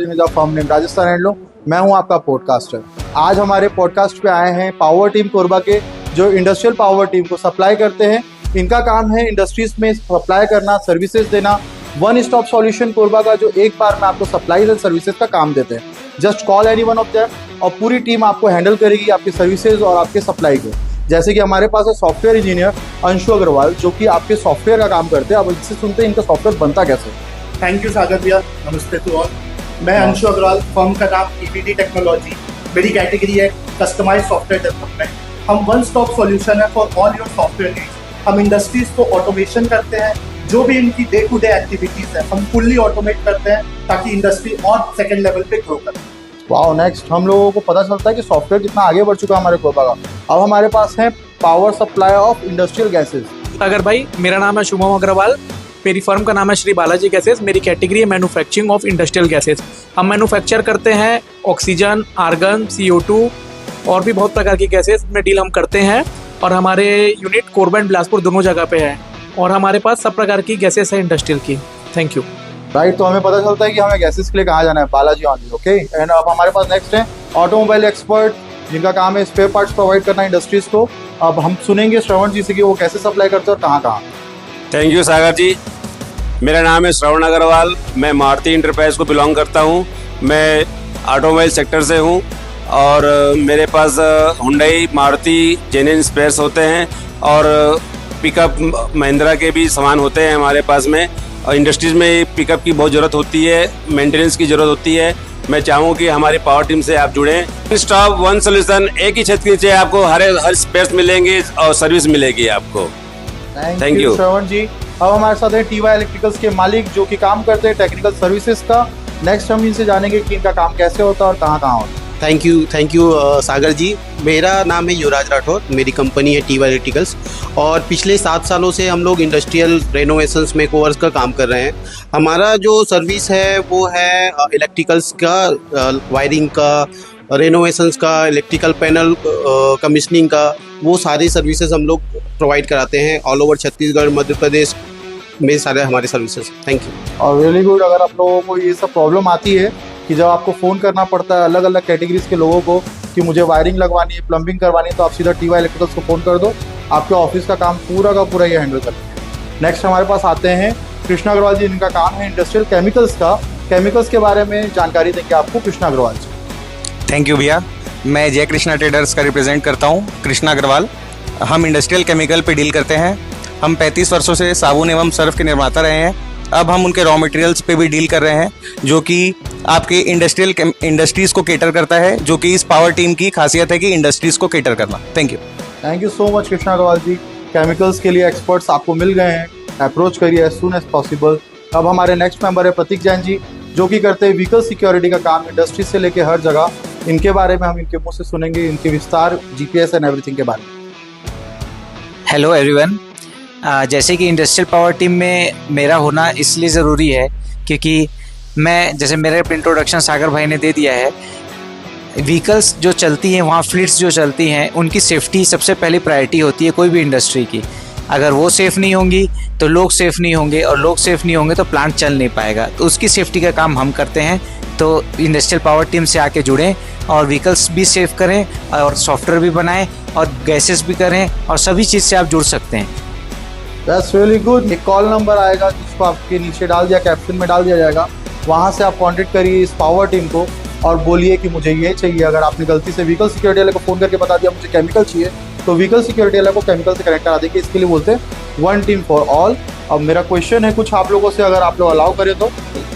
मेरा firm name Rajasthan handloom. मैं हूं आपका पॉडकास्टर। आज हमारे पॉडकास्ट पे आए हैं पावर टीम कोरबा के, जो इंडस्ट्रियल पावर टीम को सप्लाई करते हैं। इनका काम है इंडस्ट्रीज में सप्लाई करना, सर्विसेज देना। वन स्टॉप सॉल्यूशन कोरबा का, जो एक बार में आपको सप्लाई एंड सर्विसेज का काम देते हैं। Just call any one of them और पूरी टीम आपको हैंडल करेगी आपकी सर्विसेज और आपके सप्लाई को। जैसे कि हमारे पास है सॉफ्टवेयर इंजीनियर अंशु अग्रवाल, जो कि आपके सॉफ्टवेयर का काम करते हैं। अब इससे सुनते हैं इनका सॉफ्टवेयर बनता कैसे। थैंक यू सागर भैया, नमस्ते टू ऑल। मैं अंशु अग्रवाल, फर्म का नाम ईपीडी टेक्नोलॉजी। मेरी कैटेगरी है कस्टमाइज सॉफ्टवेयर डेवलपमेंट। हम वन स्टॉप सॉल्यूशन है for all your software needs. हम इंडस्ट्रीज को ऑटोमेशन करते हैं, जो भी इनकी डे टू डे एक्टिविटीज है हम फुल्ली ऑटोमेट करते हैं ताकि इंडस्ट्री और सेकंड लेवल पे ग्रो करे। वाओ, नेक्स्ट हम लोगों को पता चलता है कि सॉफ्टवेयर कितना आगे बढ़ चुका है हमारे कोरबा का। अब हमारे पास है power supply of industrial gases. Sagar भाई, मेरा नाम है शुभम अग्रवाल। मेरी फर्म का नाम है श्री बालाजी गैसेस। मेरी कैटेगरी है मैन्युफैक्चरिंग ऑफ इंडस्ट्रियल गैसेस। हम मैन्युफैक्चर करते हैं ऑक्सीजन, आर्गन, CO2 और भी बहुत प्रकार की गैसेस में डील हम करते हैं। और हमारे यूनिट कोरबा एंड बिलासपुर दोनों जगह पे है और हमारे पास सब प्रकार की गैसेस है इंडस्ट्रियल की। Thank you. राइट, तो हमें पता चलता है कि हमें गैसेस के लिए कहाँ जाना है, बालाजी ऑनली। ओके, एंड अब हमारे पास नेक्स्ट है ऑटोमोबाइल एक्सपर्ट, जिनका काम है स्पेयर पार्ट्स प्रोवाइड करना इंडस्ट्रीज को। अब हम सुनेंगे श्रवण जी से कि वो कैसे सप्लाई करते हैं और कहाँ कहाँ। थैंक यू सागर जी। मेरा नाम है श्रवण अग्रवाल। मैं मारुति इंटरप्राइज को बिलोंग करता हूँ। मैं ऑटोमोबाइल सेक्टर से हूँ और मेरे पास हुंडई, मारुति, जेन्युइन स्पेयर्स होते हैं और पिकअप महिंद्रा के भी सामान होते हैं हमारे पास में। और इंडस्ट्रीज में पिकअप की बहुत ज़रूरत होती है, मेंटेनेंस की ज़रूरत होती है। मैं चाहूँ कि हमारी पावर टीम से आप जुड़ें। स्टॉप वन सोल्यूशन, एक ही छत के नीचे आपको हर स्पेस मिलेंगे और सर्विस मिलेगी आपको। थैंक यू श्रवण जी। अब हमारे साथ है टीवाई इलेक्ट्रिकल्स के मालिक, जो कि काम करते हैं टेक्निकल सर्विसेज का। नेक्स्ट हम इनसे जानेंगे कि इनका काम कैसे होता है और कहाँ कहाँ होता है। थैंक यू सागर जी। मेरा नाम है युवराज राठौर। मेरी कंपनी है टीवाई इलेक्ट्रिकल्स और पिछले 7 सालों से हम लोग इंडस्ट्रियल रेनोवेशंस मेकओवर्स का काम कर रहे हैं। हमारा जो सर्विस है वो है इलेक्ट्रिकल्स का, वायरिंग का, रेनोवेशंस का, इलेक्ट्रिकल पैनल कमीशनिंग का, वो सारी सर्विसेज हम लोग प्रोवाइड कराते हैं ऑल ओवर छत्तीसगढ़, मध्य प्रदेश में सारे हमारे सर्विसेज। Thank you. और रियली गुड। अगर आप लोगों को ये सब प्रॉब्लम आती है कि जब आपको फ़ोन करना पड़ता है अलग अलग कैटेगरीज के लोगों को कि मुझे वायरिंग लगवानी है, प्लम्बिंग करवानी है, तो आप सीधा टीवाई इलेक्ट्रिकल्स को फ़ोन कर दो। आपके ऑफिस का काम पूरा का पूरा ये हैंडल करते हैं। नेक्स्ट हमारे पास आते हैं कृष्णा अग्रवाल जी, जिनका काम है इंडस्ट्रियल केमिकल्स का। केमिकल्स के बारे में जानकारी देंगे आपको कृष्णा अग्रवाल जी। थैंक यू भैया। मैं जय कृष्णा ट्रेडर्स का रिप्रेजेंट करता हूँ, कृष्णा अग्रवाल। हम इंडस्ट्रियल केमिकल पे डील करते हैं। हम 35 वर्षों से साबुन एवं सर्फ के निर्माता रहे हैं। अब हम उनके रॉ मटेरियल्स पे भी डील कर रहे हैं, जो कि आपके इंडस्ट्रीज़ को कैटर करता है, जो कि इस पावर टीम की खासियत है कि इंडस्ट्रीज़ को कैटर करना। Thank you so much Krishna Agarwal ji. Chemicals के लिए एक्सपर्ट्स आपको मिल गए हैं, अप्रोच करिए एज सून एज पॉसिबल। अब हमारे नेक्स्ट मेंबर है प्रतीक जैन जी, जो कि करते हैं व्हीकल सिक्योरिटी का काम इंडस्ट्री से लेके हर जगह। इनके बारे में हम इनके मुँह से सुनेंगे, इनके विस्तार, GPS एंड एवरीथिंग के बारे में। Hello everyone. जैसे कि इंडस्ट्रियल पावर टीम में मेरा होना इसलिए ज़रूरी है क्योंकि मैं, जैसे मेरे इंट्रोडक्शन सागर भाई ने दे दिया है, व्हीकल्स जो चलती हैं वहाँ, फ्लीट्स जो चलती हैं, उनकी सेफ्टी सबसे पहली प्रायोरिटी होती है कोई भी इंडस्ट्री की। अगर वो सेफ़ नहीं होंगी तो लोग सेफ़ नहीं होंगे और लोग सेफ़ नहीं होंगे तो प्लांट चल नहीं पाएगा। तो उसकी सेफ्टी का काम हम करते हैं। तो इंडस्ट्रियल पावर टीम से आके जुड़ें और व्हीकल्स भी सेफ करें और सॉफ्टवेयर भी बनाएं और गैसेस भी करें और सभी चीज़ से आप जुड़ सकते हैं। That's really good. एक कॉल नंबर आएगा जिसको आपके नीचे डाल दिया, कैप्शन में डाल दिया जाएगा। वहाँ से आप कांटेक्ट करिए इस पावर टीम को और बोलिए कि मुझे ये चाहिए। अगर आपने गलती से व्हीकल सिक्योरिटी वाले को फ़ोन करके बता दिया मुझे केमिकल चाहिए, तो व्हीकल सिक्योरिटी वाले को केमिकल से कनेक्ट करा देंगे। इसके लिए बोलते हैं वन टीम फॉर ऑल। अब मेरा क्वेश्चन है कुछ आप लोगों से, अगर आप लोग अलाउ करें तो।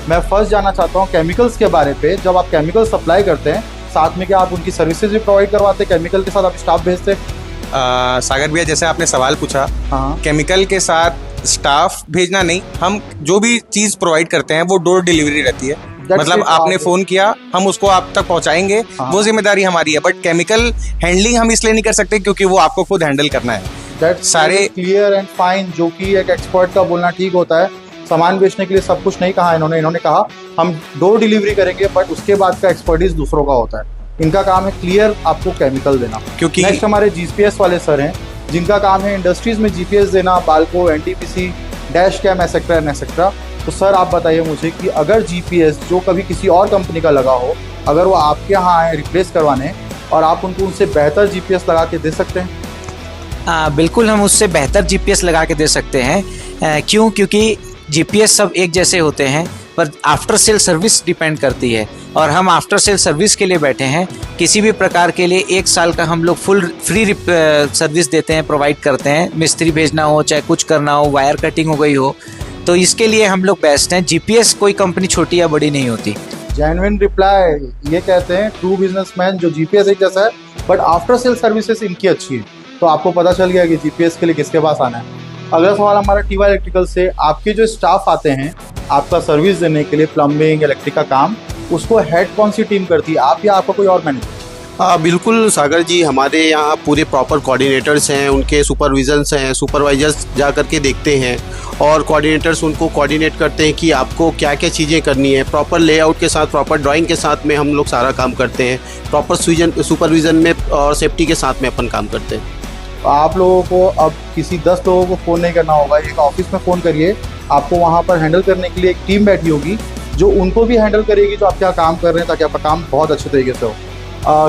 मैं फर्स्ट जानना चाहता हूँ केमिकल्स के बारे पे। जब आप केमिकल सप्लाई करते हैं, साथ में क्या आप उनकी सर्विसेज भी प्रोवाइड करवाते हैं? केमिकल के साथ आप स्टाफ भेजते हैं? सागर भैया, जैसे आपने सवाल पूछा, हाँ, केमिकल के साथ स्टाफ भेजना नहीं, हम जो भी चीज़ प्रोवाइड करते हैं वो डोर डिलीवरी रहती है। मतलब आपने फ़ोन किया, हम उसको आप तक पहुंचाएंगे। हाँ। वो जिम्मेदारी हमारी है। बट केमिकल हैंडलिंग हम इसलिए नहीं कर सकते क्योंकि वो आपको खुद हैंडल करना है। सारे क्लियर एंड फाइन, जो कि एक एक्सपर्ट का बोलना ठीक होता है। सामान बेचने के लिए सब कुछ नहीं कहा इन्होंने कहा हम डोर डिलीवरी करेंगे, बट उसके बाद का एक्सपर्टीज दूसरों का होता है। इनका काम है क्लियर आपको केमिकल देना। क्योंकि नेक्स्ट हमारे GPS वाले सर हैं, जिनका काम है इंडस्ट्रीज में GPS देना, BALCO, NTPC, dash cam, etcetera and etcetera. तो सर आप बताइए मुझे कि अगर जीपीएस जो कभी किसी और कंपनी का लगा हो, अगर वो आपके यहाँ आए रिप्लेस करवाने और आप उनको उनसे बेहतर जीपीएस लगा के दे सकते हैं? बिल्कुल हम उससे बेहतर जीपीएस लगा के दे सकते हैं। क्यों? क्योंकि जीपीएस सब एक जैसे होते हैं, पर आफ्टर सेल सर्विस डिपेंड करती है और हम आफ्टर सेल सर्विस के लिए बैठे हैं। किसी भी प्रकार के लिए 1 साल का हम लोग फुल फ्री सर्विस देते हैं, प्रोवाइड करते हैं। मिस्त्री भेजना हो, चाहे कुछ करना हो, वायर कटिंग हो गई हो, तो इसके लिए हम लोग बेस्ट हैं। जीपीएस कोई कंपनी छोटी या बड़ी नहीं होती। जेन्युइन रिप्लाई ये कहते हैं ट्रू बिजनेसमैन, जो जीपीएस एक जैसा है बट आफ्टर सेल सर्विसेज इनकी अच्छी है। तो आपको पता चल गया कि जीपीएस के लिए किसके पास आना है। अगला सवाल हमारा टीवाई इलेक्ट्रिकल से, आपके जो स्टाफ आते हैं आपका सर्विस देने के लिए, प्लम्बिंग इलेक्ट्रिक का काम, उसको हेड कौन सी टीम करती है, आप या आपका कोई और मैनेजर? बिल्कुल सागर जी, हमारे यहाँ पूरे प्रॉपर कोऑर्डिनेटर्स हैं, उनके सुपरविजन्स हैं, सुपरवाइजर्स जा करके देखते हैं और कोऑर्डिनेटर्स उनको कोऑर्डिनेट करते हैं कि आपको क्या क्या चीज़ें करनी है। प्रॉपर लेआउट के साथ, प्रॉपर ड्राइंग के साथ में हम लोग सारा काम करते हैं। प्रॉपर सुपरविज़न में और सेफ्टी के साथ में अपन काम करते हैं। आप लोगों को अब किसी 10 लोगों को फ़ोन नहीं करना होगा, एक ऑफिस में फ़ोन करिए, आपको वहाँ पर हैंडल करने के लिए एक टीम बैठी होगी जो उनको भी हैंडल करेगी जो आप क्या काम कर रहे हैं, ताकि आपका काम बहुत अच्छे तरीके से हो।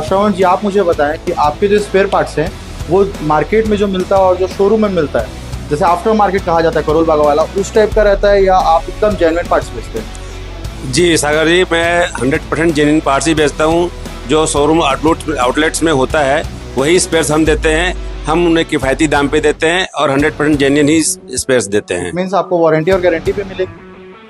श्रवण जी, आप मुझे बताएं कि आपके जो स्पेयर पार्ट्स हैं वो मार्केट में जो मिलता है और जो शोरूम में मिलता है, जैसे आफ्टर मार्केट कहा जाता है करोल बागा वाला, उस टाइप का रहता है या आप एकदम जेन्युइन पार्ट्स बेचते हैं? जी सागर जी, मैं 100% जेन्युइन पार्ट्स ही बेचता हूँ। जो शोरूम आउटलेट्स में होता है वही स्पेयर्स हम देते हैं। हम उन्हें किफ़ायती दाम पे देते हैं और 100% जेन्युइन ही स्पेयर्स देते हैं। मीन्स आपको वारंटी और गारंटी पे मिलेगी?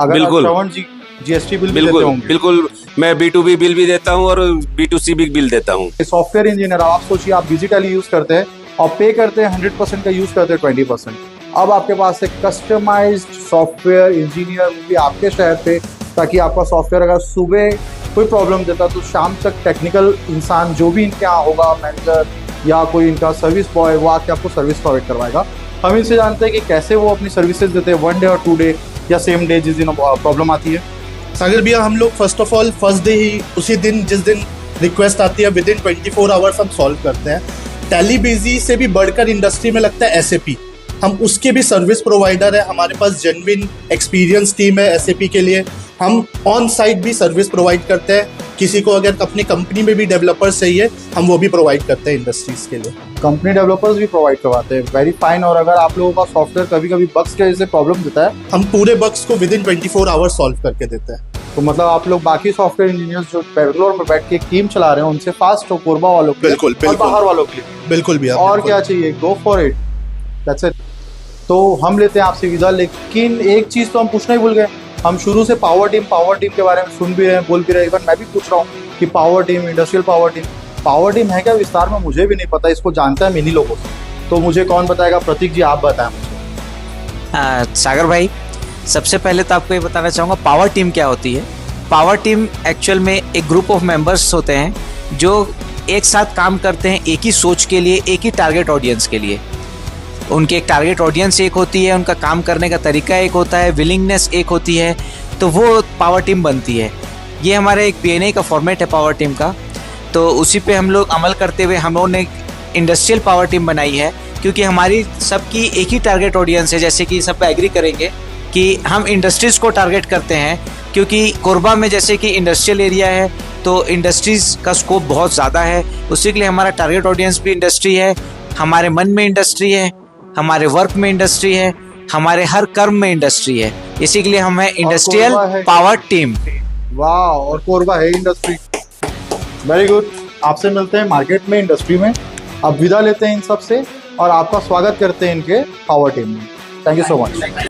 अगर बिल्कुल। श्रवण जी जीएसटी बिल भी देते होंगे? बिल्कुल, मैं B2B बिल भी देता हूँ और B2C भी बिल देता हूँ। सॉफ्टवेयर इंजीनियर, आप सोचिए आप डिजिटली यूज़ करते हैं और पे करते हैं 100% का, यूज़ करते हैं 20%। अब आपके पास एक कस्टमाइज्ड सॉफ्टवेयर इंजीनियर, वो भी आपके शहर पे, ताकि आपका सॉफ्टवेयर अगर सुबह कोई प्रॉब्लम देता तो शाम तक टेक्निकल इंसान जो भी इनके यहाँ होगा, मैनेजर या कोई इनका सर्विस बॉय, वो आके आपको सर्विस प्रोवाइड करवाएगा। हम इनसे जानते हैं कि कैसे वो अपनी सर्विसेज देते हैं, 1 डे और 2 डे या सेम डे जिस दिन प्रॉब्लम आती है। सागर भैया, हम लोग first of all first day ही, उसी दिन जिस दिन रिक्वेस्ट आती है, विद इन 24 आवर्स हम सॉल्व करते हैं। टेलीबेजी से भी बढ़कर इंडस्ट्री में लगता है SAP, हम उसके भी सर्विस प्रोवाइडर है। हमारे पास जेन्युइन एक्सपीरियंस टीम है SAP के लिए। हम ऑन साइट भी सर्विस प्रोवाइड करते हैं। किसी को अगर अपनी कंपनी में भी डेवलपर्स चाहिए, हम वो भी प्रोवाइड करते हैं इंडस्ट्रीज के लिए। कंपनी डेवलपर्स भी प्रोवाइड करवाते हैं, वेरी फाइन। और अगर आप लोगों का सॉफ्टवेयर कभी कभी बग्स की वजह से प्रॉब्लम देता है, हम पूरे बग्स को विद इन 24 आवर्स सॉल्व करके देते हैं। तो मतलब आप लोग बाकी सॉफ्टवेयर इंजीनियर्स जो बेंगलोर में बैठ के एक टीम चला रहे हैं, उनसे फास्ट हो कोरबा वालों के लिए बिल्कुल, और बाहर वालों के लिए। बिल्कुल भैया, और बिल्कुल। क्या चाहिए, go for it, that's it. तो हम लेते हैं आपसे विदा, लेकिन एक चीज़ तो हम पूछना ही भूल गए। हम शुरू से पावर टीम के बारे में सुन भी रहे हैं, बोल भी रहे हैं, इवन मैं भी पूछ रहा हूँ कि power team, industrial power team है क्या विस्तार में? मुझे भी नहीं पता, इसको जानता है इन्हीं लोगों से। तो मुझे कौन बताएगा? प्रतीक जी आप बताएं मुझे। सागर भाई, सबसे पहले तो आपको ये बताना चाहूँगा पावर टीम क्या होती है। पावर टीम एक्चुअल में एक ग्रुप ऑफ मेंबर्स होते हैं जो एक साथ काम करते हैं एक ही सोच के लिए, एक ही टारगेट ऑडियंस के लिए। उनकी एक टारगेट ऑडियंस एक होती है, उनका काम करने का तरीका एक होता है, विलिंगनेस एक होती है, तो वो पावर टीम बनती है। ये हमारे एक PNA का फॉर्मेट है पावर टीम का, तो उसी पे हम लोग अमल करते हुए हम लोगों ने इंडस्ट्रियल पावर टीम बनाई है, क्योंकि हमारी सबकी एक ही टारगेट ऑडियंस है। जैसे कि सब एग्री करेंगे कि हम इंडस्ट्रीज़ को टारगेट करते हैं, क्योंकि कोरबा में जैसे कि इंडस्ट्रियल एरिया है तो इंडस्ट्रीज़ का स्कोप बहुत ज़्यादा है। उसी के लिए हमारा टारगेट ऑडियंस भी इंडस्ट्री है, हमारे मन में इंडस्ट्री है, हमारे वर्क में इंडस्ट्री है, हमारे हर कर्म में इंडस्ट्री है। इसी के लिए हम है इंडस्ट्रियल पावर टीम। वाह, और कोरबा है इंडस्ट्री, वेरी गुड। आपसे मिलते हैं मार्केट में, इंडस्ट्री में। अब विदा लेते हैं इन सब से और आपका स्वागत करते हैं इनके पावर टीम में। Thank you so much.